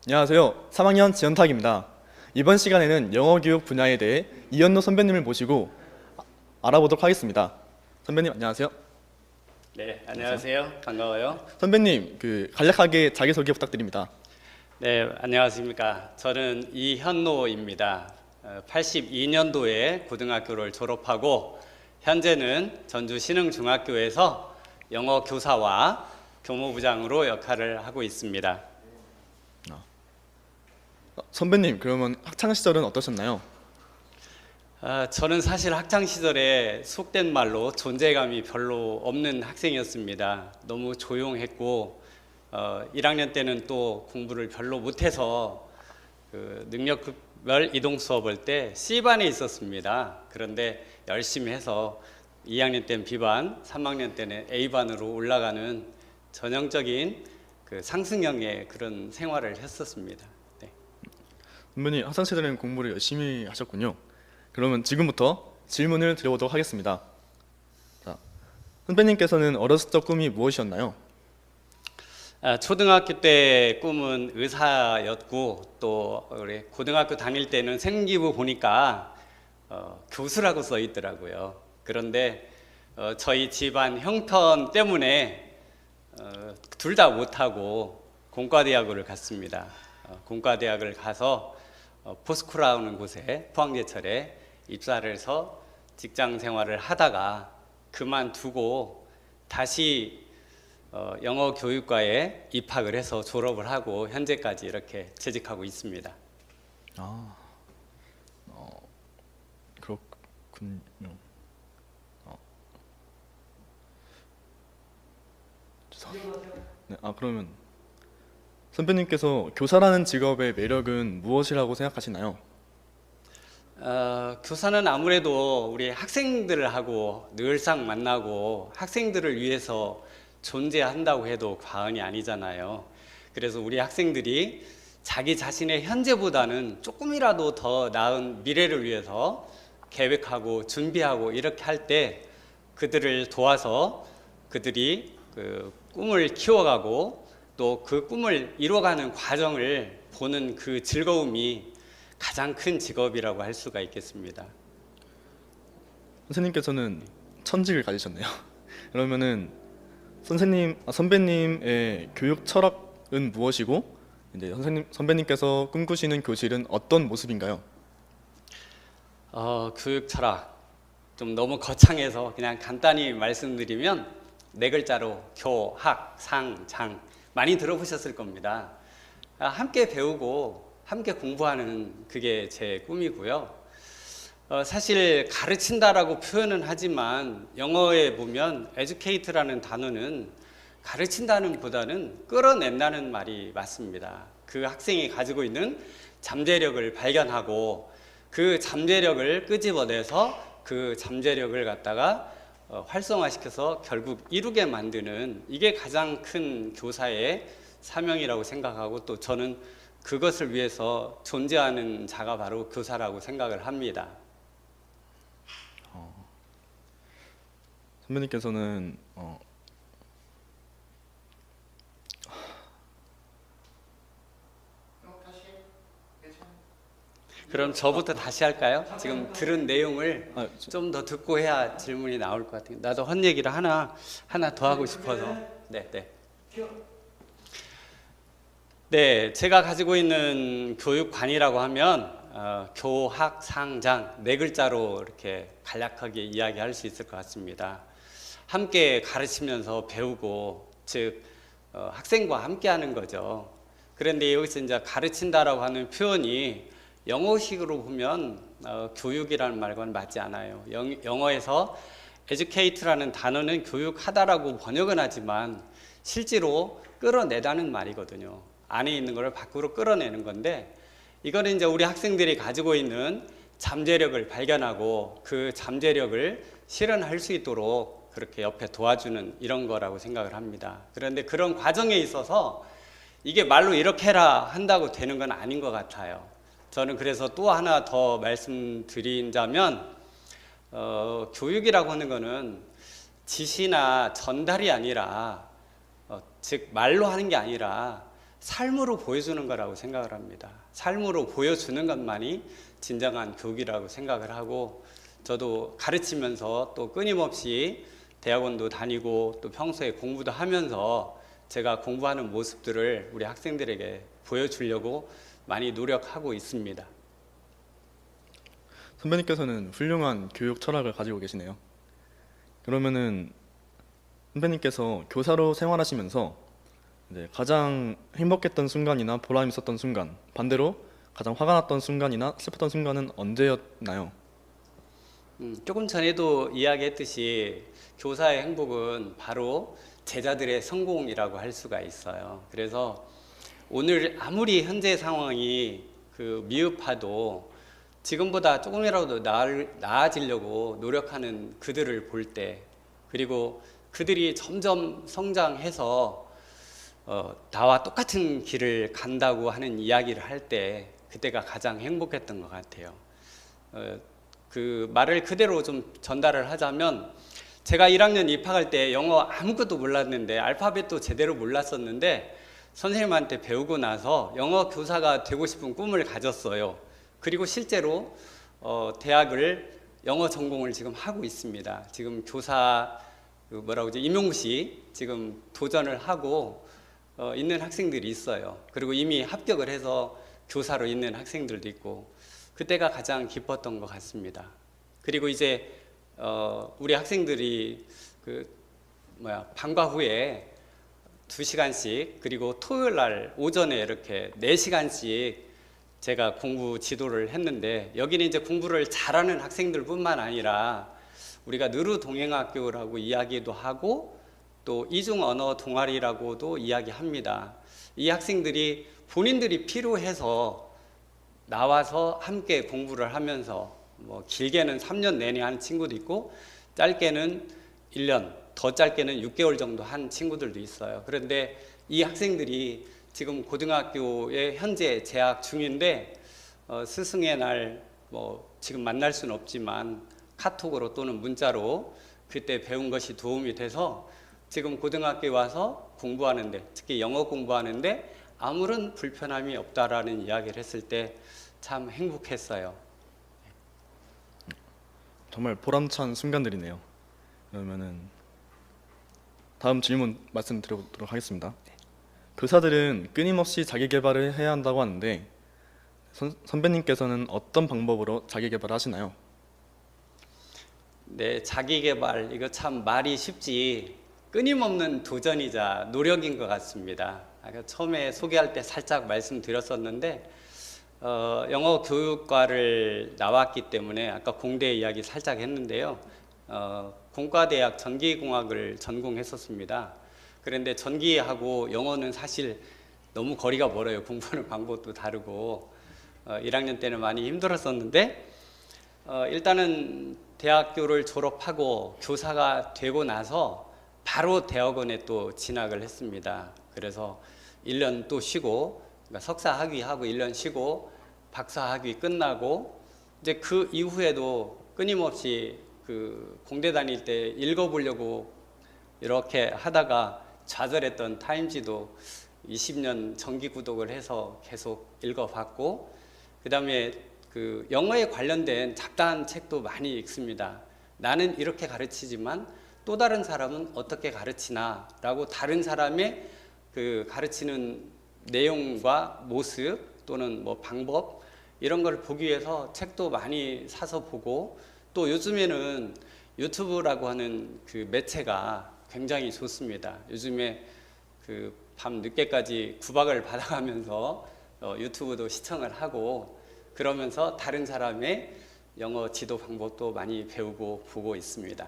안녕하세요. 3학년 지연탁입니다. 이번 시간에는 영어 교육 분야에 대해 이현노 선배님을 모시고 알아보도록 하겠습니다. 선배님 안녕하세요. 네, 안녕하세요. 반가워요. 선배님 간략하게 자기소개 부탁드립니다. 네, 안녕하십니까. 저는 이현노입니다. 82년도에 고등학교를 졸업하고 현재는 전주 신흥중학교에서 영어 교사와 교무부장으로 역할을 하고 있습니다. 선배님 그러면 학창 시절은 어떠셨나요? 저는 사실 학창 시절에 속된 말로 존재감이 별로 없는 학생이었습니다. 너무 조용했고 1학년 때는 또 공부를 별로 못해서 그 능력별 이동 수업을 때 C반에 있었습니다. 그런데 열심히 해서 2학년 때는 B반, 3학년 때는 A반으로 올라가는 전형적인 그 상승형의 그런 생활을 했었습니다. 네. 선배님 학창 시절에는 공부를 열심히 하셨군요. 그러면 지금부터 질문을 드려보도록 하겠습니다. 자, 선배님께서는 어렸을 적 꿈이 무엇이었나요? 초등학교 때 꿈은 의사였고 또 우리 고등학교 다닐 때는 생기부 보니까 교수라고 써 있더라고요. 그런데 저희 집안 형편 때문에 둘 다 못하고 공과대학을 갔습니다. 공과대학을 가서 포스코라는 곳에 포항제철에 입사를 해서 직장 생활을 하다가 그만두고 다시 영어 교육과에 입학을 해서 졸업을 하고 현재까지 이렇게 재직하고 있습니다. 그렇군요. 네, 그러면 선배님께서 교사라는 직업의 매력은 무엇이라고 생각하시나요? 교사는 아무래도 우리 학생들하고 늘상 만나고 학생들을 위해서 존재한다고 해도 과언이 아니잖아요. 그래서 우리 학생들이 자기 자신의 현재보다는 조금이라도 더 나은 미래를 위해서 계획하고 준비하고 이렇게 할 때 그들을 도와서 그들이 그 꿈을 키워가고 또 그 꿈을 이뤄가는 과정을 보는 그 즐거움이 가장 큰 직업이라고 할 수가 있겠습니다. 선생님께서는 천직을 가지셨네요. 그러면은 선배님의 교육 철학은 무엇이고 이제 선배님께서 꿈꾸시는 교실은 어떤 모습인가요? 교육 철학 좀 너무 거창해서 그냥 간단히 말씀드리면 네 글자로 교학, 상, 장 많이 들어보셨을 겁니다. 함께 배우고 함께 공부하는 그게 제 꿈이고요. 사실 가르친다라고 표현은 하지만 영어에 보면 educate라는 단어는 가르친다는 보다는 끌어낸다는 말이 맞습니다. 그 학생이 가지고 있는 잠재력을 발견하고 그 잠재력을 끄집어내서 그 잠재력을 갖다가 활성화시켜서 결국 이루게 만드는 이게 가장 큰 교사의 사명이라고 생각하고 또 저는 그것을 위해서 존재하는 자가 바로 교사라고 생각을 합니다. 선배님께서는 그럼 저부터 다시 할까요? 지금 들은 내용을 좀 더 듣고 해야 질문이 나올 것 같아요. 나도 헛 얘기를 하나 더 하고 싶어서. 네, 제가 가지고 있는 교육관이라고 하면 교학, 상, 장 네 글자로 이렇게 간략하게 이야기할 수 있을 것 같습니다. 함께 가르치면서 배우고 즉 학생과 함께 하는 거죠. 그런데 여기서 이제 가르친다라고 하는 표현이 영어식으로 보면 교육이라는 말과는 맞지 않아요. 영어에서 educate라는 단어는 교육하다라고 번역은 하지만 실제로 끌어내다는 말이거든요. 안에 있는 것을 밖으로 끌어내는 건데 이거는 이제 우리 학생들이 가지고 있는 잠재력을 발견하고 그 잠재력을 실현할 수 있도록 그렇게 옆에 도와주는 이런 거라고 생각을 합니다. 그런데 그런 과정에 있어서 이게 말로 이렇게 해라 한다고 되는 건 아닌 것 같아요. 저는 그래서 또 하나 더 말씀드리자면 교육이라고 하는 거는 지시나 전달이 아니라 즉 말로 하는 게 아니라 삶으로 보여주는 거라고 생각을 합니다. 삶으로 보여주는 것만이 진정한 교육이라고 생각을 하고, 저도 가르치면서 또 끊임없이 대학원도 다니고 또 평소에 공부도 하면서 제가 공부하는 모습들을 우리 학생들에게 보여주려고 많이 노력하고 있습니다. 선배님께서는 훌륭한 교육 철학을 가지고 계시네요. 그러면은 선배님께서 교사로 생활하시면서 이제 가장 행복했던 순간이나 보람 있었던 순간, 반대로 가장 화가 났던 순간이나 슬펐던 순간은 언제였나요? 조금 전에도 이야기했듯이 교사의 행복은 바로 제자들의 성공이라고 할 수가 있어요. 그래서 오늘 아무리 현재 상황이 미흡하도 지금보다 조금이라도 나아지려고 노력하는 그들을 볼 때, 그리고 그들이 점점 성장해서 나와 똑같은 길을 간다고 하는 이야기를 할 때, 그때가 가장 행복했던 것 같아요. 그 말을 그대로 좀 전달을 하자면, 제가 1학년 입학할 때 영어 아무것도 몰랐는데, 알파벳도 제대로 몰랐었는데 선생님한테 배우고 나서 영어 교사가 되고 싶은 꿈을 가졌어요. 그리고 실제로 대학을 영어 전공을 지금 하고 있습니다. 지금 교사 임용시 지금 도전을 하고 있는 학생들이 있어요. 그리고 이미 합격을 해서 교사로 있는 학생들도 있고, 그때가 가장 기뻤던 것 같습니다. 그리고 이제 우리 학생들이 방과 후에 2시간씩, 그리고 토요일 날 오전에 이렇게 4시간씩 제가 공부 지도를 했는데, 여기는 이제 공부를 잘하는 학생들뿐만 아니라 우리가 느루동행학교라고 이야기도 하고 또 이중 언어 동아리라고도 이야기합니다. 이 학생들이 본인들이 필요해서 나와서 함께 공부를 하면서 길게는 3년 내내 한 친구도 있고, 짧게는 1년, 더 짧게는 6개월 정도 한 친구들도 있어요. 그런데 이 학생들이 지금 고등학교에 현재 재학 중인데, 스승의 날 지금 만날 수는 없지만 카톡으로 또는 문자로 그때 배운 것이 도움이 돼서 지금 고등학교에 와서 공부하는데, 특히 영어 공부하는데 아무런 불편함이 없다라는 이야기를 했을 때 참 행복했어요. 정말 보람찬 순간들이네요. 그러면은 다음 질문 말씀드리도록 하겠습니다. 교사들은 끊임없이 자기 개발을 해야 한다고 하는데, 선배님께서는 어떤 방법으로 자기 개발을 하시나요? 네, 자기 개발, 이거 참 말이 쉽지 끊임없는 도전이자 노력인 것 같습니다. 아까 처음에 소개할 때 살짝 말씀드렸었는데, 영어 교육과를 나왔기 때문에 아까 공대 이야기 살짝 했는데요. 공과대학 전기공학을 전공했었습니다. 그런데 전기하고 영어는 사실 너무 거리가 멀어요. 공부하는 방법도 다르고 1학년 때는 많이 힘들었었는데, 일단은 대학교를 졸업하고 교사가 되고 나서 바로 대학원에 또 진학을 했습니다. 그래서 1년 또 쉬고, 그러니까 석사 학위하고 1년 쉬고 박사 학위 끝나고, 이제 그 이후에도 끊임없이 공대 다닐 때 읽어보려고 이렇게 하다가 좌절했던 타임지도 20년 정기 구독을 해서 계속 읽어봤고, 그 다음에 영어에 관련된 잡다한 책도 많이 읽습니다. 나는 이렇게 가르치지만 또 다른 사람은 어떻게 가르치나 라고, 다른 사람의 가르치는 내용과 모습 또는 방법, 이런 걸 보기 위해서 책도 많이 사서 보고, 또 요즘에는 유튜브라고 하는 매체가 굉장히 좋습니다. 요즘에 밤 늦게까지 구박을 받아가면서 유튜브도 시청을 하고, 그러면서 다른 사람의 영어 지도 방법도 많이 배우고 보고 있습니다.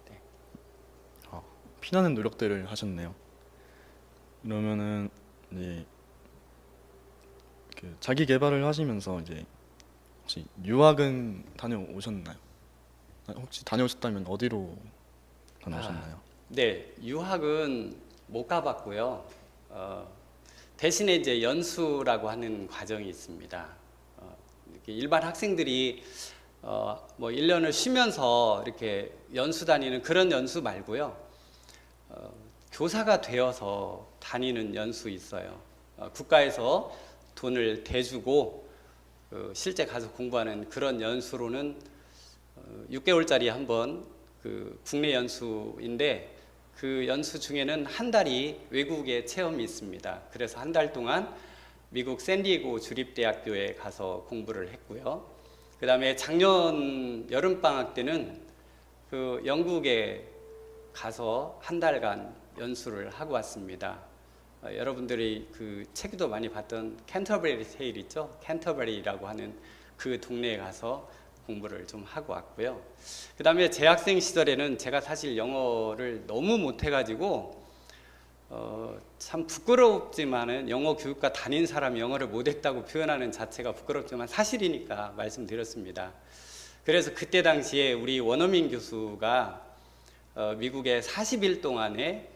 네. 피나는 노력들을 하셨네요. 그러면은 이제 자기 개발을 하시면서 이제 혹시 유학은 다녀오셨나요? 혹시 다녀오셨다면 어디로 다녀오셨나요? 네, 유학은 못 가봤고요. 대신에 이제 연수라고 하는 과정이 있습니다. 이렇게 일반 학생들이 1년을 쉬면서 이렇게 연수 다니는 그런 연수 말고요. 교사가 되어서 다니는 연수 있어요. 국가에서 돈을 대주고 실제 가서 공부하는 그런 연수로는 6개월짜리 한번 국내 연수인데 그 연수 중에는 한 달이 외국의 체험이 있습니다. 그래서 한 달 동안 미국 샌디에고 주립대학교에 가서 공부를 했고요. 그 다음에 작년 여름방학 때는 영국에 가서 한 달간 연수를 하고 왔습니다. 여러분들이 책도 많이 봤던 캔터베리 테일 있죠? 캔터베리라고 하는 그 동네에 가서 공부를 좀 하고 왔고요. 그 다음에 재학생 시절에는 제가 사실 영어를 너무 못해가지고 참 부끄럽지만은 영어 교육과 다닌 사람이 영어를 못했다고 표현하는 자체가 부끄럽지만 사실이니까 말씀드렸습니다. 그래서 그때 당시에 우리 원어민 교수가 미국에 40일 동안의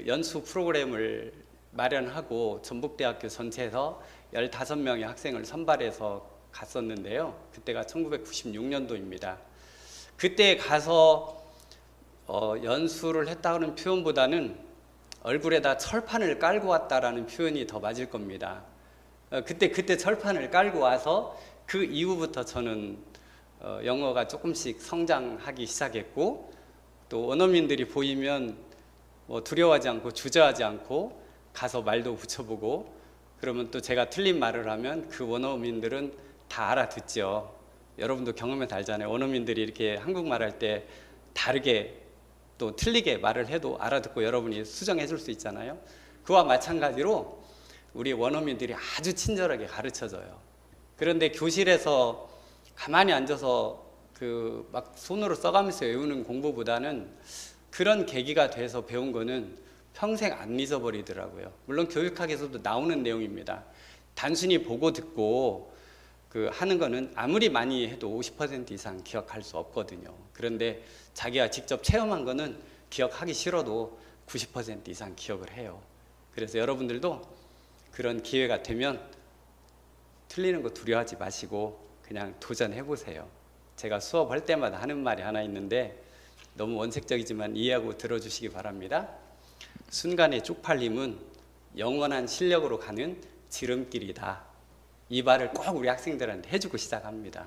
연수 프로그램을 마련하고 전북대학교 전체에서 15명의 학생을 선발해서 갔었는데요. 그때가 1996년도입니다. 그때 가서 연수를 했다는 표현보다는 얼굴에다 철판을 깔고 왔다라는 표현이 더 맞을 겁니다. 그때 철판을 깔고 와서 그 이후부터 저는 영어가 조금씩 성장하기 시작했고, 또 원어민들이 보이면 두려워하지 않고 주저하지 않고 가서 말도 붙여보고, 그러면 또 제가 틀린 말을 하면 그 원어민들은 다 알아듣죠. 여러분도 경험해서 알잖아요. 원어민들이 이렇게 한국말 할 때 다르게 또 틀리게 말을 해도 알아듣고 여러분이 수정해 줄 수 있잖아요. 그와 마찬가지로 우리 원어민들이 아주 친절하게 가르쳐줘요. 그런데 교실에서 가만히 앉아서 막 손으로 써가면서 외우는 공부보다는 그런 계기가 돼서 배운 거는 평생 안 잊어버리더라고요. 물론 교육학에서도 나오는 내용입니다. 단순히 보고 듣고 하는 거는 아무리 많이 해도 50% 이상 기억할 수 없거든요. 그런데 자기가 직접 체험한 거는 기억하기 싫어도 90% 이상 기억을 해요. 그래서 여러분들도 그런 기회가 되면 틀리는 거 두려워하지 마시고 그냥 도전해 보세요. 제가 수업할 때마다 하는 말이 하나 있는데 너무 원색적이지만 이해하고 들어주시기 바랍니다. 순간의 쪽팔림은 영원한 실력으로 가는 지름길이다. 이 말을 꼭 우리 학생들한테 해주고 시작합니다.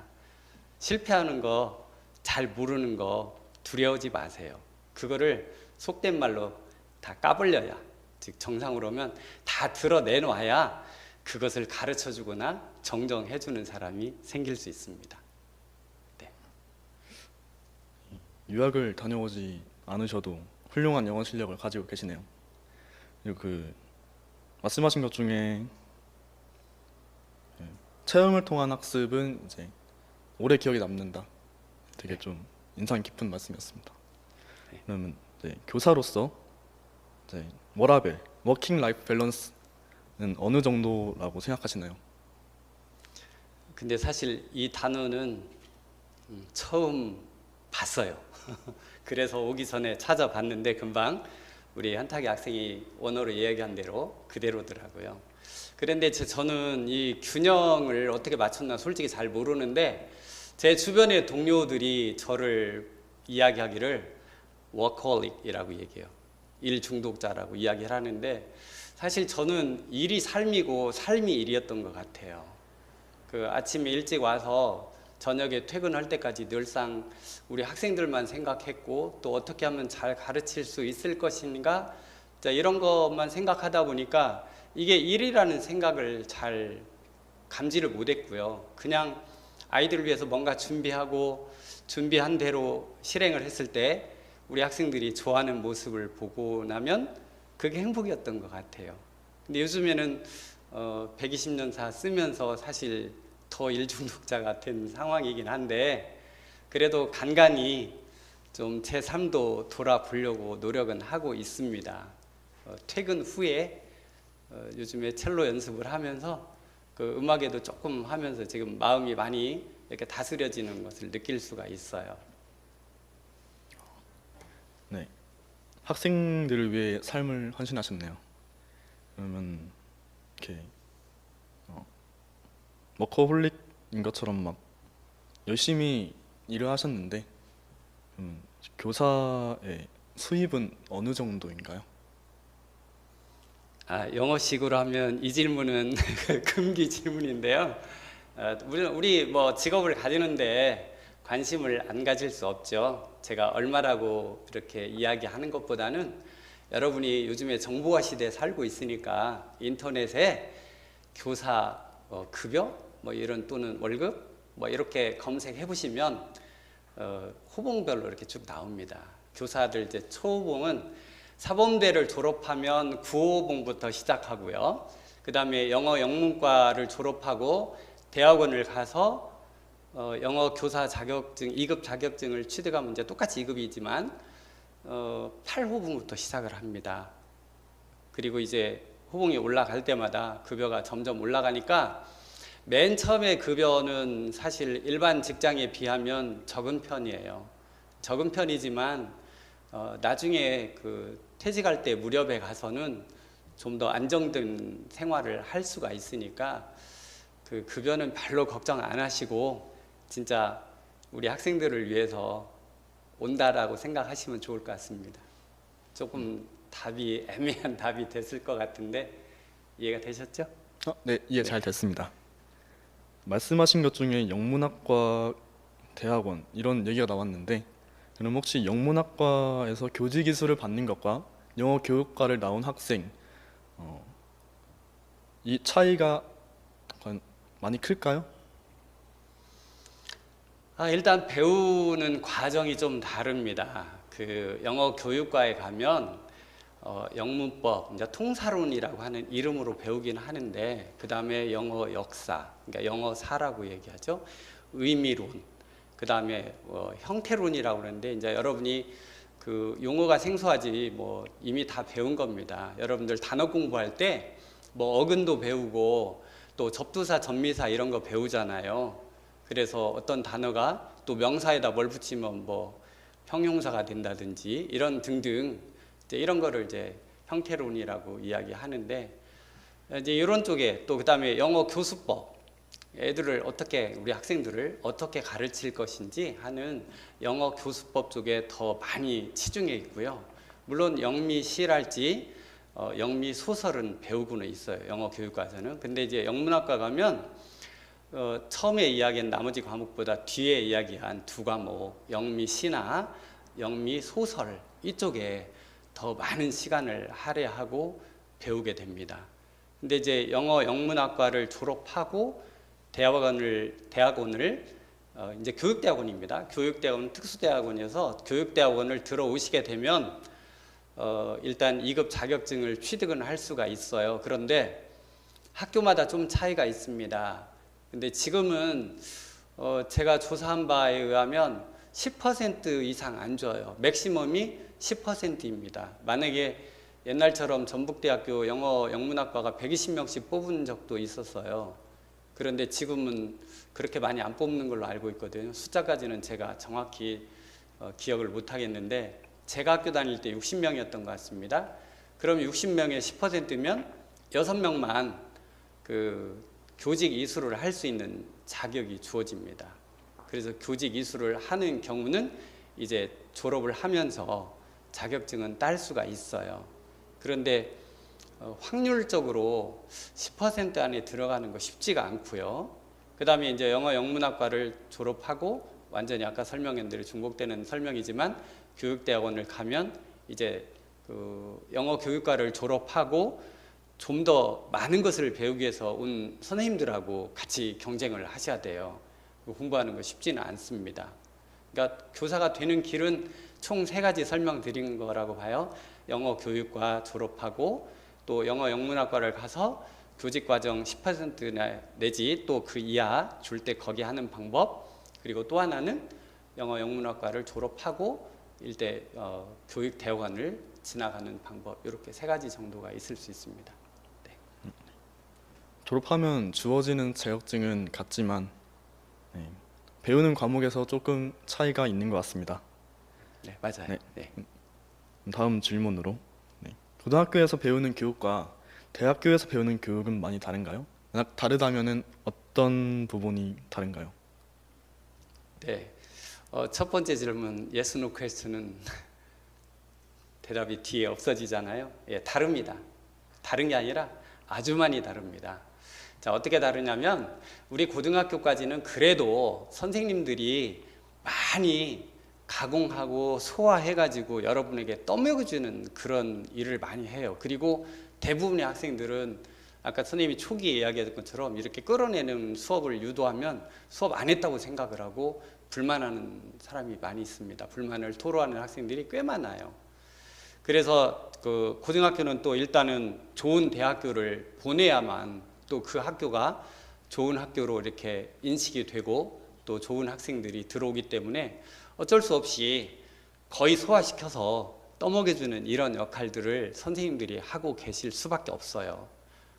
실패하는 거, 잘 모르는 거 두려워하지 마세요. 그거를 속된 말로 다 까불려야, 즉 정상으로 오면 다 드러내놔야 그것을 가르쳐주거나 정정해주는 사람이 생길 수 있습니다. 네. 유학을 다녀오지 않으셔도 훌륭한 영어 실력을 가지고 계시네요. 그리고 말씀하신 것 중에 체험을 통한 학습은 이제 오래 기억에 남는다. 되게 좀 인상 깊은 말씀이었습니다. 그러면 이제 교사로서 이제 워라밸, 워킹 라이프 밸런스는 어느 정도라고 생각하시나요? 근데 사실 이 단어는 처음 봤어요. 그래서 오기 전에 찾아봤는데 금방 우리 한탁이 학생이 원어로 이야기한 대로 그대로더라고요. 그런데 저는 이 균형을 어떻게 맞췄나 솔직히 잘 모르는데 제 주변의 동료들이 저를 이야기하기를 워커홀릭이라고 얘기해요. 일 중독자라고 이야기를 하는데 사실 저는 일이 삶이고 삶이 일이었던 것 같아요. 아침에 일찍 와서 저녁에 퇴근할 때까지 늘상 우리 학생들만 생각했고 또 어떻게 하면 잘 가르칠 수 있을 것인가 이런 것만 생각하다 보니까 이게 일이라는 생각을 잘 감지를 못했고요. 그냥 아이들을 위해서 뭔가 준비하고 준비한 대로 실행을 했을 때 우리 학생들이 좋아하는 모습을 보고 나면 그게 행복이었던 것 같아요. 근데 요즘에는 120년사 쓰면서 사실 더 일중독자 같은 상황이긴 한데 그래도 간간히 좀 제 삶도 돌아보려고 노력은 하고 있습니다. 퇴근 후에 요즘에 첼로 연습을 하면서 음악에도 조금 하면서 지금 마음이 많이 이렇게 다스려지는 것을 느낄 수가 있어요. 네, 학생들을 위해 삶을 헌신하셨네요. 그러면 이렇게 워커홀릭인 것처럼 막 열심히 일을 하셨는데 교사의 수입은 어느 정도인가요? 영어식으로 하면 이 질문은 금기 질문인데요. 우리 뭐 직업을 가지는데 관심을 안 가질 수 없죠. 제가 얼마라고 이렇게 이야기하는 것보다는 여러분이 요즘에 정보화 시대에 살고 있으니까 인터넷에 교사 급여 뭐 이런 또는 월급 뭐 이렇게 검색해 보시면 호봉별로 이렇게 쭉 나옵니다. 교사들 이제 초호봉은 사범대를 졸업하면 구호봉부터 시작하고요. 그 다음에 영어 영문과를 졸업하고 대학원을 가서 영어 교사 자격증 2급 자격증을 취득하면 이제 똑같이 2급이지만 8호봉부터 시작을 합니다. 그리고 이제 호봉이 올라갈 때마다 급여가 점점 올라가니까 맨 처음에 급여는 사실 일반 직장에 비하면 적은 편이에요. 적은 편이지만 나중에 그 퇴직할 때 무렵에 가서는 좀 더 안정된 생활을 할 수가 있으니까 그 급여는 별로 걱정 안 하시고 진짜 우리 학생들을 위해서 온다라고 생각하시면 좋을 것 같습니다. 조금 답이 애매한 답이 됐을 것 같은데 이해가 되셨죠? 네, 이해 잘 됐습니다. 말씀하신 것 중에 영문학과 대학원 이런 얘기가 나왔는데 그럼 혹시 영문학과에서 교직 기술을 받는 것과 영어 교육과를 나온 학생 이 차이가 과연 많이 클까요? 일단 배우는 과정이 좀 다릅니다. 그 영어 교육과에 가면 영문법, 이제 통사론이라고 하는 이름으로 배우긴 하는데 그 다음에 영어 역사, 그러니까 영어사라고 얘기하죠. 의미론, 그 다음에 형태론이라고 그러는데 이제 여러분이 그 용어가 생소하지 뭐 이미 다 배운 겁니다. 여러분들 단어 공부할 때 뭐 어근도 배우고 또 접두사, 접미사 이런 거 배우잖아요. 그래서 어떤 단어가 또 명사에다 뭘 붙이면 뭐 형용사가 된다든지 이런 등등 이제 이런 거를 이제 형태론이라고 이야기하는데 이제 이런 쪽에 또 그다음에 영어 교수법 애들을 어떻게 우리 학생들을 어떻게 가르칠 것인지 하는 영어 교수법 쪽에 더 많이 치중해 있고요. 물론 영미시랄지 영미 소설은 배우고는 있어요. 영어 교육과에서는. 근데 이제 영문학과 가면 처음에 이야기한 나머지 과목보다 뒤에 이야기한 두 과목 영미시나 영미소설 이쪽에 더 많은 시간을 할애하고 배우게 됩니다. 근데 이제 영어 영문학과를 졸업하고 대학원을 이제 교육대학원입니다. 교육대학원은 특수대학원이어서 교육대학원을 들어오시게 되면 일단 2급 자격증을 취득은 할 수가 있어요. 그런데 학교마다 좀 차이가 있습니다. 근데 지금은 제가 조사한 바에 의하면 10% 이상 안 줘요. 맥시멈이 10%입니다. 만약에 옛날처럼 전북대학교 영어 영문학과가 120명씩 뽑은 적도 있었어요. 그런데 지금은 그렇게 많이 안 뽑는 걸로 알고 있거든요. 숫자까지는 제가 정확히 기억을 못 하겠는데 제가 학교 다닐 때 60명이었던 것 같습니다. 그럼 60명의 10%면 6명만 그 교직 이수를 할 수 있는 자격이 주어집니다. 그래서 교직 이수를 하는 경우는 이제 졸업을 하면서 자격증은 딸 수가 있어요. 그런데 확률적으로 10% 안에 들어가는 거 쉽지가 않고요. 그 다음에 이제 영어 영문학과를 졸업하고 완전히 아까 설명한 대로 중복되는 설명이지만 교육대학원을 가면 이제 그 영어 교육과를 졸업하고 좀 더 많은 것을 배우기 위해서 온 선생님들하고 같이 경쟁을 하셔야 돼요. 공부하는 거 쉽지는 않습니다. 그러니까 교사가 되는 길은 총 3가지 설명드린 거라고 봐요. 영어 교육과 졸업하고 또 영어 영문학과를 가서 교직과정 10% 내지 또 그 이하 줄 때 거기 하는 방법, 그리고 또 하나는 영어 영문학과를 졸업하고 일대 교육대학원을 지나가는 방법, 이렇게 3가지 정도가 있을 수 있습니다. 네. 졸업하면 주어지는 자격증은 같지만 배우는 과목에서 조금 차이가 있는 것 같습니다. 네, 맞아요. 네. 네. 다음 질문으로 고등학교에서 배우는 교육과 대학교에서 배우는 교육은 많이 다른가요? 만약 다르다면은 어떤 부분이 다른가요? 네. 첫 번째 질문 yes no question은 대답이 뒤에 없어지잖아요. 예, 다릅니다. 다른 게 아니라 아주 많이 다릅니다. 자, 어떻게 다르냐면 우리 고등학교까지는 그래도 선생님들이 많이 가공하고 소화해가지고 여러분에게 떠먹여주는 그런 일을 많이 해요. 그리고 대부분의 학생들은 아까 선생님이 초기에 이야기했던 것처럼 이렇게 끌어내는 수업을 유도하면 수업 안 했다고 생각을 하고 불만하는 사람이 많이 있습니다. 불만을 토로하는 학생들이 꽤 많아요. 그래서 그 고등학교는 또 일단은 좋은 대학교를 보내야만 또 그 학교가 좋은 학교로 이렇게 인식이 되고 또 좋은 학생들이 들어오기 때문에 어쩔 수 없이 거의 소화시켜서 떠먹여주는 이런 역할들을 선생님들이 하고 계실 수밖에 없어요.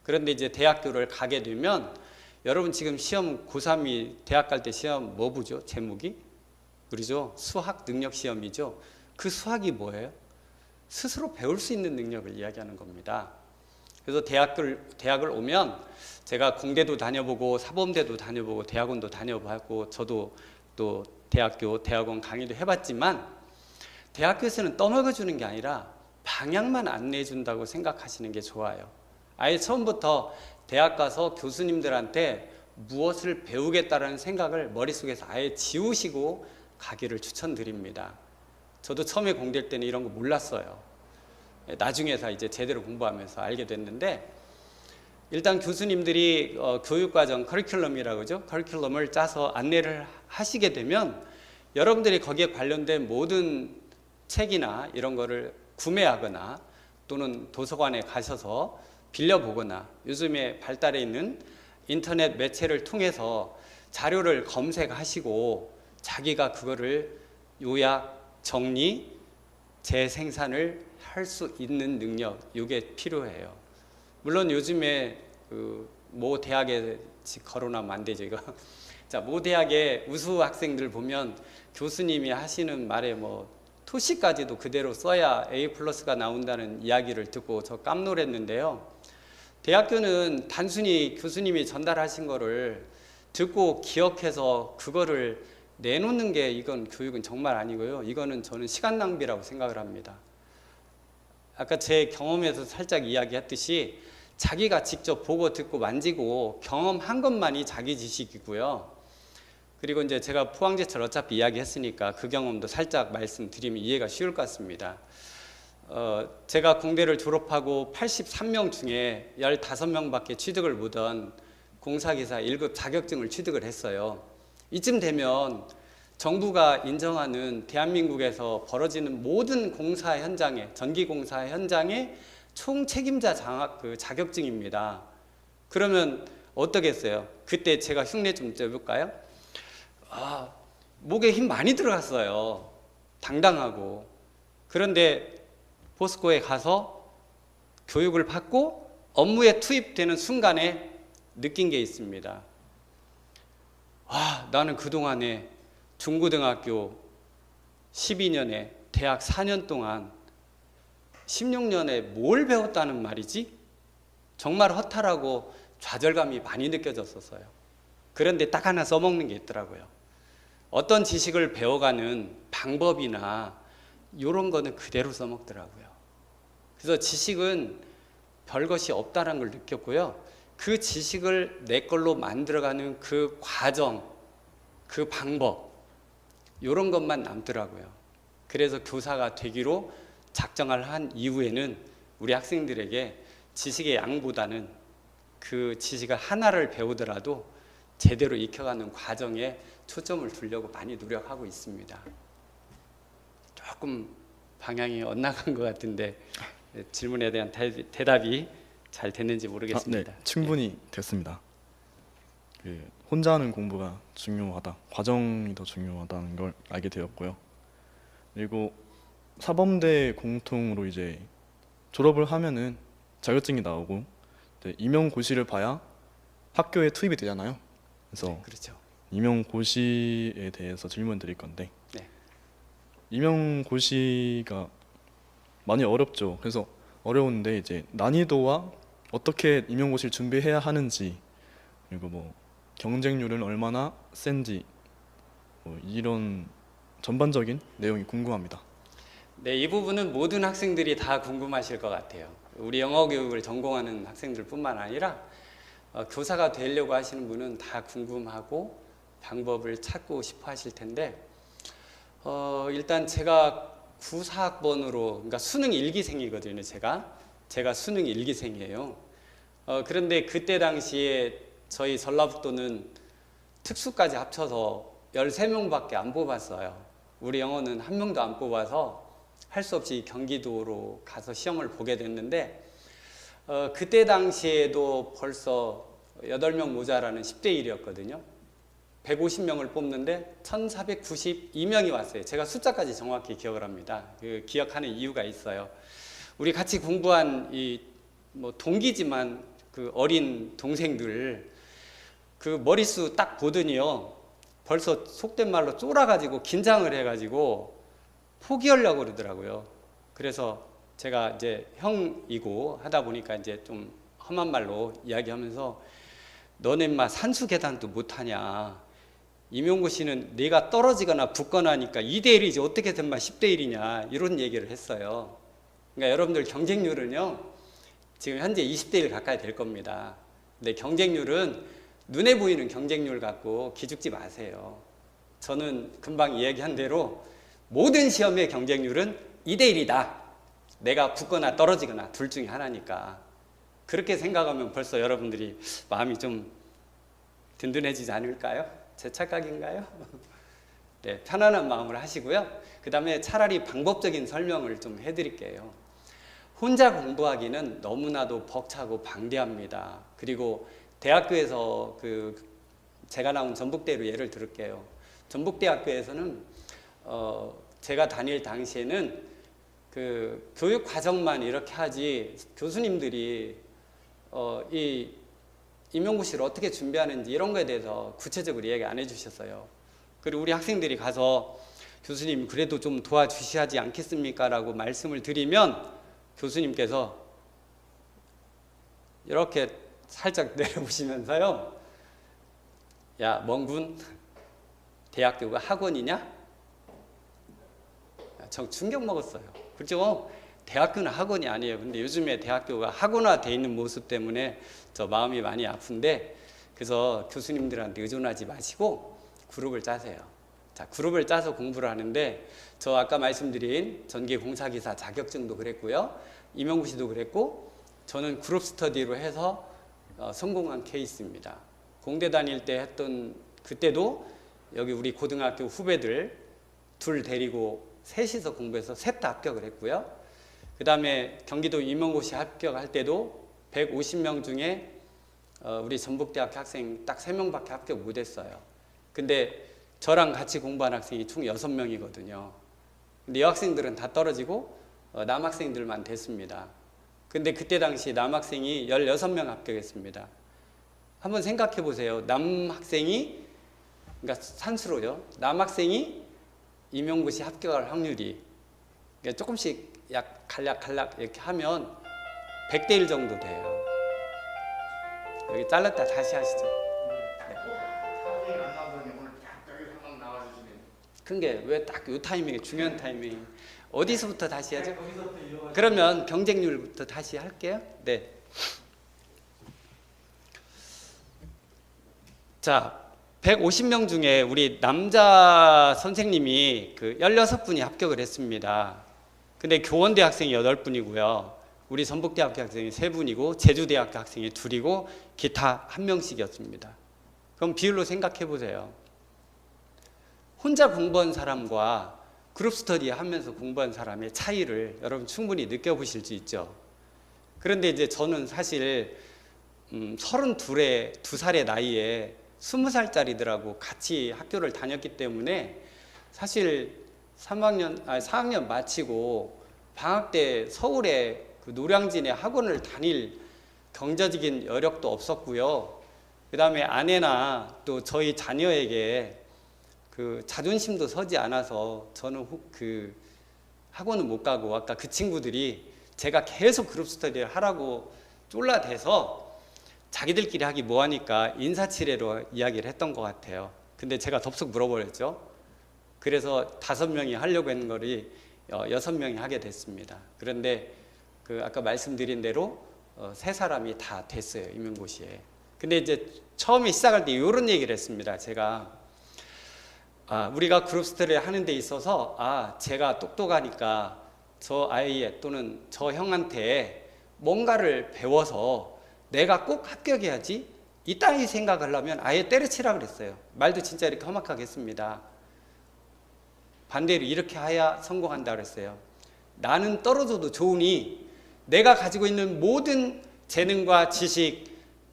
그런데 이제 대학교를 가게 되면 여러분 지금 시험 고3이 대학 갈 때 시험 뭐 보죠? 제목이? 그러죠? 수학 능력 시험이죠. 그 수학이 뭐예요? 스스로 배울 수 있는 능력을 이야기하는 겁니다. 그래서 대학을 오면 제가 공대도 다녀보고 사범대도 다녀보고 대학원도 다녀봤고 저도 또 대학원 강의도 해봤지만 대학교에서는 떠먹여주는 게 아니라 방향만 안내해 준다고 생각하시는 게 좋아요. 아예 처음부터 대학 가서 교수님들한테 무엇을 배우겠다라는 생각을 머릿속에서 아예 지우시고 가기를 추천드립니다. 저도 처음에 공대일 때는 이런 거 몰랐어요. 나중에서 이제 제대로 공부하면서 알게 됐는데 일단 교수님들이 교육과정 커리큘럼이라고 그러죠. 커리큘럼을 짜서 안내를 하시게 되면 여러분들이 거기에 관련된 모든 책이나 이런 거를 구매하거나 또는 도서관에 가셔서 빌려보거나 요즘에 발달해 있는 인터넷 매체를 통해서 자료를 검색하시고 자기가 그거를 요약, 정리, 재생산을 할 수 있는 능력, 이게 필요해요. 물론 요즘에 모 대학에 거론하면 안 되죠, 이거. 자, 모 대학의 우수 학생들 보면 교수님이 하시는 말에 뭐 토시까지도 그대로 써야 A+가 나온다는 이야기를 듣고 저 깜놀했는데요. 대학교는 단순히 교수님이 전달하신 거를 듣고 기억해서 그거를 내놓는 게 이건 교육은 정말 아니고요. 이거는 저는 시간 낭비라고 생각을 합니다. 아까 제 경험에서 살짝 이야기했듯이 자기가 직접 보고 듣고 만지고 경험한 것만이 자기 지식이고요. 그리고 이제 제가 포항제철 어차피 이야기했으니까 그 경험도 살짝 말씀드리면 이해가 쉬울 것 같습니다. 제가 공대를 졸업하고 83명 중에 15명밖에 취득을 못한 공사기사 1급 자격증을 취득을 했어요. 이쯤 되면 정부가 인정하는 대한민국에서 벌어지는 모든 공사 현장에, 전기공사 현장의 총책임자 자격증입니다. 그러면 어떠겠어요? 그때 제가 흉내 좀 떼볼까요? 목에 힘 많이 들어갔어요. 당당하고. 그런데 포스코에 가서 교육을 받고 업무에 투입되는 순간에 느낀 게 있습니다. 나는 그동안에 중고등학교 12년에 대학 4년 동안 16년에 뭘 배웠다는 말이지? 정말 허탈하고 좌절감이 많이 느껴졌었어요. 그런데 딱 하나 써먹는 게 있더라고요. 어떤 지식을 배워가는 방법이나 이런 거는 그대로 써먹더라고요. 그래서 지식은 별것이 없다는 걸 느꼈고요. 그 지식을 내 걸로 만들어가는 그 과정, 그 방법 이런 것만 남더라고요. 그래서 교사가 되기로 작정을 한 이후에는 우리 학생들에게 지식의 양보다는 그 지식을 하나를 배우더라도 제대로 익혀가는 과정에 초점을 두려고 많이 노력하고 있습니다. 조금 방향이 엇나간 것 같은데 질문에 대한 대답이 잘 됐는지 모르겠습니다. 네, 충분히 됐습니다. 혼자 하는 공부가 중요하다, 과정이 더 중요하다는 걸 알게 되었고요. 그리고 사범대 공통으로 이제 졸업을 하면은 자격증이 나오고 임용고시를 봐야 학교에 투입이 되잖아요. 그래서 네, 그렇죠. 임용고시에 대해서 질문 드릴 건데 네. 임용고시가 많이 어렵죠. 그래서 어려운데 이제 난이도와 어떻게 임용고시를 준비해야 하는지 그리고 뭐 경쟁률은 얼마나 센지 이런 전반적인 내용이 궁금합니다. 네, 이 부분은 모든 학생들이 다 궁금하실 것 같아요. 우리 영어 교육을 전공하는 학생들뿐만 아니라 교사가 되려고 하시는 분은 다 궁금하고 방법을 찾고 싶어 하실 텐데 일단 제가 94학번으로 그러니까 수능 1기생이거든요. 제가 수능 1기생이에요. 그런데 그때 당시에 저희 전라북도는 특수까지 합쳐서 13명밖에 안 뽑았어요. 우리 영어는 한 명도 안 뽑아서 할 수 없이 경기도로 가서 시험을 보게 됐는데 그때 당시에도 벌써 8명 모자라는 10대 1이었거든요. 150명을 뽑는데 1492명이 왔어요. 제가 숫자까지 정확히 기억을 합니다. 그 기억하는 이유가 있어요. 우리 같이 공부한 뭐 동기지만 그 어린 동생들 그 머릿수 딱 보더니요 벌써 속된 말로 쫄아가지고 긴장을 해가지고 포기하려고 그러더라고요. 그래서 제가 이제 형이고 하다 보니까 이제 좀 험한 말로 이야기하면서 너네 인마 산수 계단도 못하냐, 임용고시는 내가 떨어지거나 붙거나 하니까 2대 1이지 어떻게 된마 10대 1이냐 이런 얘기를 했어요. 그러니까 여러분들 경쟁률은요 지금 현재 20대 1 가까이 될 겁니다. 근데 경쟁률은 눈에 보이는 경쟁률 갖고 기죽지 마세요. 저는 금방 이야기한 대로 모든 시험의 경쟁률은 2대 1이다. 내가 붙거나 떨어지거나 둘 중에 하나니까. 그렇게 생각하면 벌써 여러분들이 마음이 좀 든든해지지 않을까요? 제 착각인가요? 네, 편안한 마음으로 하시고요. 그 다음에 차라리 방법적인 설명을 좀 해드릴게요. 혼자 공부하기는 너무나도 벅차고 방대합니다. 그리고 대학교에서 제가 나온 전북대로 예를 들을게요. 전북대학교에서는 제가 다닐 당시에는 그 교육 과정만 이렇게 하지 교수님들이 이 임용고시를 어떻게 준비하는지 이런 거에 대해서 구체적으로 이야기 안 해주셨어요. 그리고 우리 학생들이 가서 교수님 그래도 좀 도와주셔야지 않겠습니까? 라고 말씀을 드리면 교수님께서 이렇게 살짝 내려보시면서요, 야 멍군 대학교가 학원이냐? 저 충격 먹었어요. 그렇죠? 대학교는 학원이 아니에요. 근데 요즘에 대학교가 학원화 돼 있는 모습 때문에 저 마음이 많이 아픈데, 그래서 교수님들한테 의존하지 마시고 그룹을 짜세요. 자, 그룹을 짜서 공부를 하는데, 저 아까 말씀드린 전기공사기사 자격증도 그랬고요, 임용고시도 그랬고, 저는 그룹 스터디로 해서 성공한 케이스입니다. 공대 다닐 때 했던 그때도 여기 우리 고등학교 후배들 둘 데리고 셋이서 공부해서 셋 다 합격을 했고요. 그 다음에 경기도 임용고시 합격할 때도 150명 중에 우리 전북대학교 학생 딱 3명밖에 합격 못했어요. 근데 저랑 같이 공부한 학생이 총 6명이거든요. 근데 여학생들은 다 떨어지고 남학생들만 됐습니다. 근데 그때 당시 남학생이 16명 합격했습니다. 한번 생각해 보세요. 남학생이, 그러니까 산수로요, 남학생이 임용고시 합격할 확률이, 그러니까 조금씩 간략 이렇게 하면 100대 1 정도 돼요. 여기 잘랐다 다시 하시죠. 네. 그게 왜 딱 이 타이밍에, 중요한 타이밍, 어디서부터 다시 하죠? 그러면 경쟁률부터 다시 할게요. 네. 자, 150명 중에 우리 남자 선생님이 16분이 합격을 했습니다. 근데 교원대 학생이 8분이고요. 우리 전북대학교 학생이 3분이고 제주대학교 학생이 2이고 기타 1명씩이었습니다. 그럼 비율로 생각해 보세요. 혼자 공부한 사람과 그룹 스터디 하면서 공부한 사람의 차이를 여러분 충분히 느껴보실 수 있죠. 그런데 이제 저는 사실 32살의 나이에 20살짜리들하고 같이 학교를 다녔기 때문에 사실 4학년 마치고 방학 때 서울에 노량진에 학원을 다닐 경제적인 여력도 없었고요. 그 다음에 아내나 또 저희 자녀에게 자존심도 서지 않아서 저는 학원은 못 가고, 아까 그 친구들이 제가 계속 그룹 스터디를 하라고 쫄라대서 자기들끼리 하기 뭐하니까 인사치레로 이야기를 했던 것 같아요. 근데 제가 덥석 물어버렸죠. 그래서 5명이 하려고 했는 거를 6명이 하게 됐습니다. 그런데 그 아까 말씀드린 대로 세 사람이 다 됐어요, 임용고시에. 근데 이제 처음에 시작할 때 이런 얘기를 했습니다. 제가 우리가 그룹 스터디를 하는 데 있어서 제가 똑똑하니까 저 아이 또는 저 형한테 뭔가를 배워서 내가 꼭 합격해야지, 이따위 생각을 하면 아예 때려치라 그랬어요. 말도 진짜 이렇게 험악하게 했습니다. 반대로 이렇게 해야 성공한다 그랬어요. 나는 떨어져도 좋으니 내가 가지고 있는 모든 재능과 지식,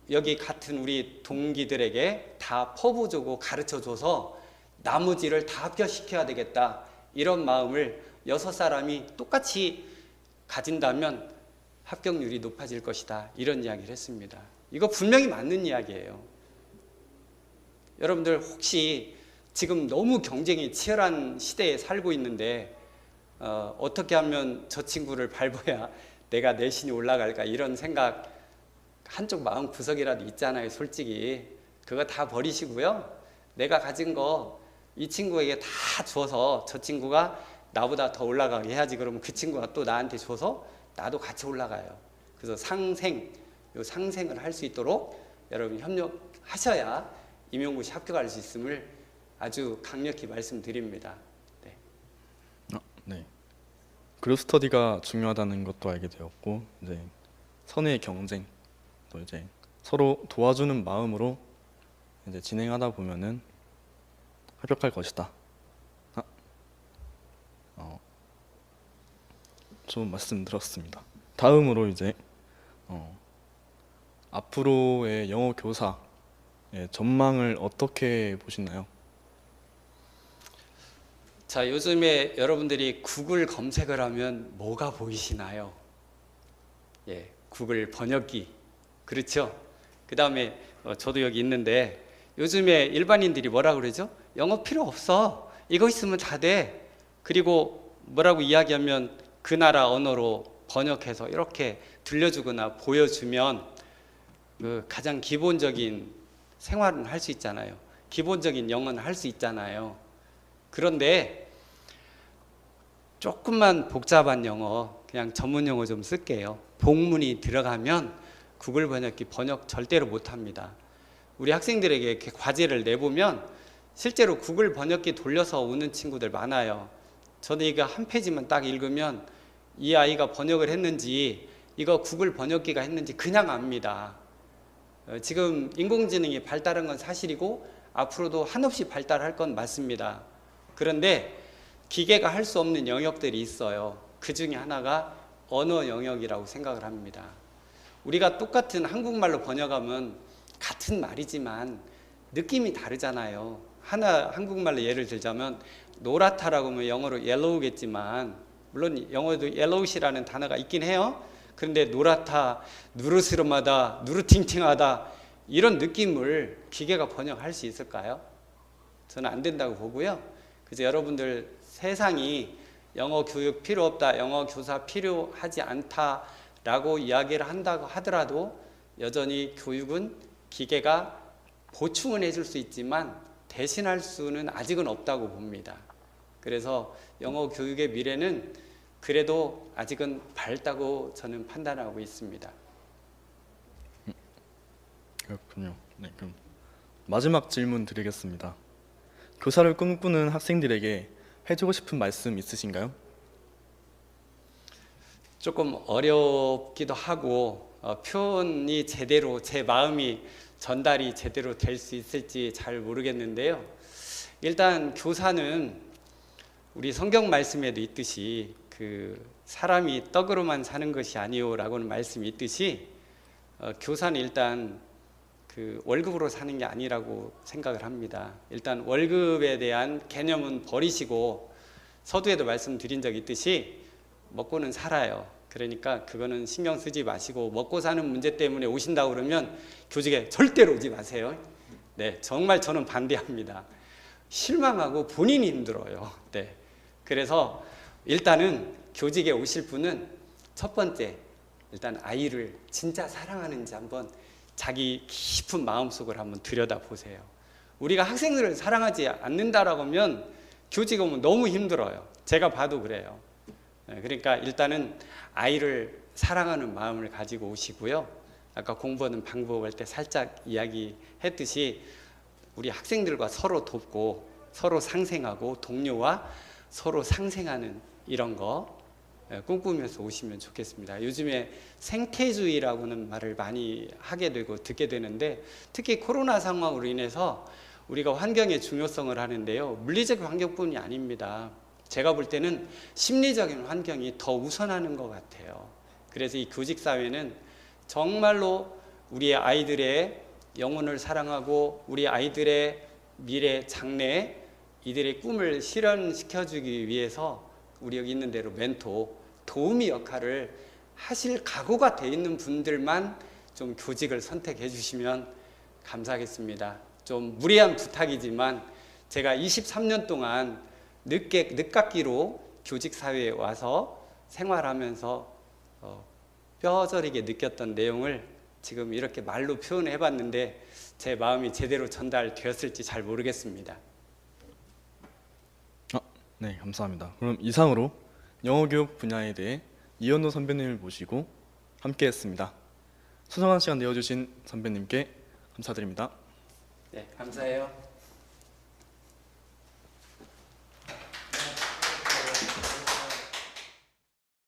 여기 같은 우리 동기들에게 다 퍼부어주고 가르쳐줘서 나머지를 다 합격시켜야 되겠다, 이런 마음을 6사람이 똑같이 가진다면 합격률이 높아질 것이다, 이런 이야기를 했습니다. 이거 분명히 맞는 이야기예요. 여러분들 혹시 지금 너무 경쟁이 치열한 시대에 살고 있는데 어떻게 하면 저 친구를 밟아야 내가 내신이 올라갈까, 이런 생각 한쪽 마음 구석이라도 있잖아요. 솔직히 그거 다 버리시고요, 내가 가진 거 이 친구에게 다 줘서 저 친구가 나보다 더 올라가게 해야지. 그러면 그 친구가 또 나한테 줘서 나도 같이 올라가요. 그래서 상생을 할 수 있도록 여러분 협력하셔야 임용고시 합격할 수 있음을 아주 강력히 말씀드립니다. 네. 네. 그룹 스터디가 중요하다는 것도 알게 되었고, 이제 선의 경쟁, 또 이제 서로 도와주는 마음으로 이제 진행하다 보면은 합격할 것이다. 좀 말씀 들었습니다. 다음으로 이제 앞으로의 영어 교사의 전망을 어떻게 보시나요? 자, 요즘에 여러분들이 구글 검색을 하면 뭐가 보이시나요? 예, 구글 번역기. 그렇죠? 그 다음에 저도 여기 있는데 요즘에 일반인들이 뭐라 그러죠? 영어 필요 없어. 이거 있으면 다 돼. 그리고 뭐라고 이야기하면 그 나라 언어로 번역해서 이렇게 들려주거나 보여주면 그 가장 기본적인 생활은 할 수 있잖아요. 기본적인 영어는 할 수 있잖아요. 그런데 조금만 복잡한 영어, 그냥 전문 용어 좀 쓸게요. 복문이 들어가면 구글 번역기 번역 절대로 못합니다. 우리 학생들에게 이렇게 과제를 내보면 실제로 구글 번역기 돌려서 오는 친구들 많아요. 저는 이거 한 페이지만 딱 읽으면 이 아이가 번역을 했는지, 이거 구글 번역기가 했는지 그냥 압니다. 지금 인공지능이 발달한 건 사실이고 앞으로도 한없이 발달할 건 맞습니다. 그런데 기계가 할 수 없는 영역들이 있어요. 그 중에 하나가 언어 영역이라고 생각을 합니다. 우리가 똑같은 한국말로 번역하면 같은 말이지만 느낌이 다르잖아요. 하나 한국말로 예를 들자면 노랗다라고 하면 영어로 yellow겠지만, 물론 영어에도 yellow이라는 단어가 있긴 해요. 그런데 노랗다, 누르스름하다, 누르팅팅하다, 이런 느낌을 기계가 번역할 수 있을까요? 저는 안 된다고 보고요. 그래서 여러분들 세상이 영어 교육 필요 없다, 영어 교사 필요하지 않다라고 이야기를 한다고 하더라도 여전히 교육은 기계가 보충은 해줄 수 있지만 대신할 수는 아직은 없다고 봅니다. 그래서 영어 교육의 미래는 그래도 아직은 밝다고 저는 판단하고 있습니다. 그렇군요. 네, 그럼 마지막 질문 드리겠습니다. 교사를 꿈꾸는 학생들에게 해주고 싶은 말씀 있으신가요? 조금 어렵기도 하고 표현이 제대로, 제 마음이 전달이 제대로 될 수 있을지 잘 모르겠는데요. 일단 교사는 우리 성경 말씀에도 있듯이 그 사람이 떡으로만 사는 것이 아니오라고는 말씀이 있듯이 교사는 일단 그 월급으로 사는 게 아니라고 생각을 합니다. 일단 월급에 대한 개념은 버리시고, 서두에도 말씀드린 적이 있듯이 먹고는 살아요. 그러니까 그거는 신경 쓰지 마시고, 먹고 사는 문제 때문에 오신다고 그러면 교직에 절대로 오지 마세요. 네, 정말 저는 반대합니다. 실망하고 본인이 힘들어요. 네, 그래서 일단은 교직에 오실 분은 첫 번째, 일단 아이를 진짜 사랑하는지 한번 자기 깊은 마음속을 한번 들여다보세요. 우리가 학생들을 사랑하지 않는다라고 하면 교직에 오면 너무 힘들어요. 제가 봐도 그래요. 그러니까 일단은 아이를 사랑하는 마음을 가지고 오시고요. 아까 공부하는 방법할 때 살짝 이야기했듯이 우리 학생들과 서로 돕고 서로 상생하고 동료와 서로 상생하는 이런 거 꿈꾸면서 오시면 좋겠습니다. 요즘에 생태주의라고는 말을 많이 하게 되고 듣게 되는데 특히 코로나 상황으로 인해서 우리가 환경의 중요성을 하는데요. 물리적 환경뿐이 아닙니다. 제가 볼 때는 심리적인 환경이 더 우선하는 것 같아요. 그래서 이 교직사회는 정말로 우리 아이들의 영혼을 사랑하고 우리 아이들의 미래 장래 이들의 꿈을 실현시켜주기 위해서 우리 여기 있는 대로 멘토 도우미 역할을 하실 각오가 돼 있는 분들만 좀 교직을 선택해 주시면 감사하겠습니다. 좀 무리한 부탁이지만 제가 23년 동안 늦깎이로 교직사회에 와서 생활하면서 뼈저리게 느꼈던 내용을 지금 이렇게 말로 표현해 봤는데 제 마음이 제대로 전달되었을지 잘 모르겠습니다. 네, 감사합니다. 그럼 이상으로 영어 교육 분야에 대해 이현우 선배님을 모시고 함께했습니다. 소중한 시간 내어주신 선배님께 감사드립니다. 네, 감사해요.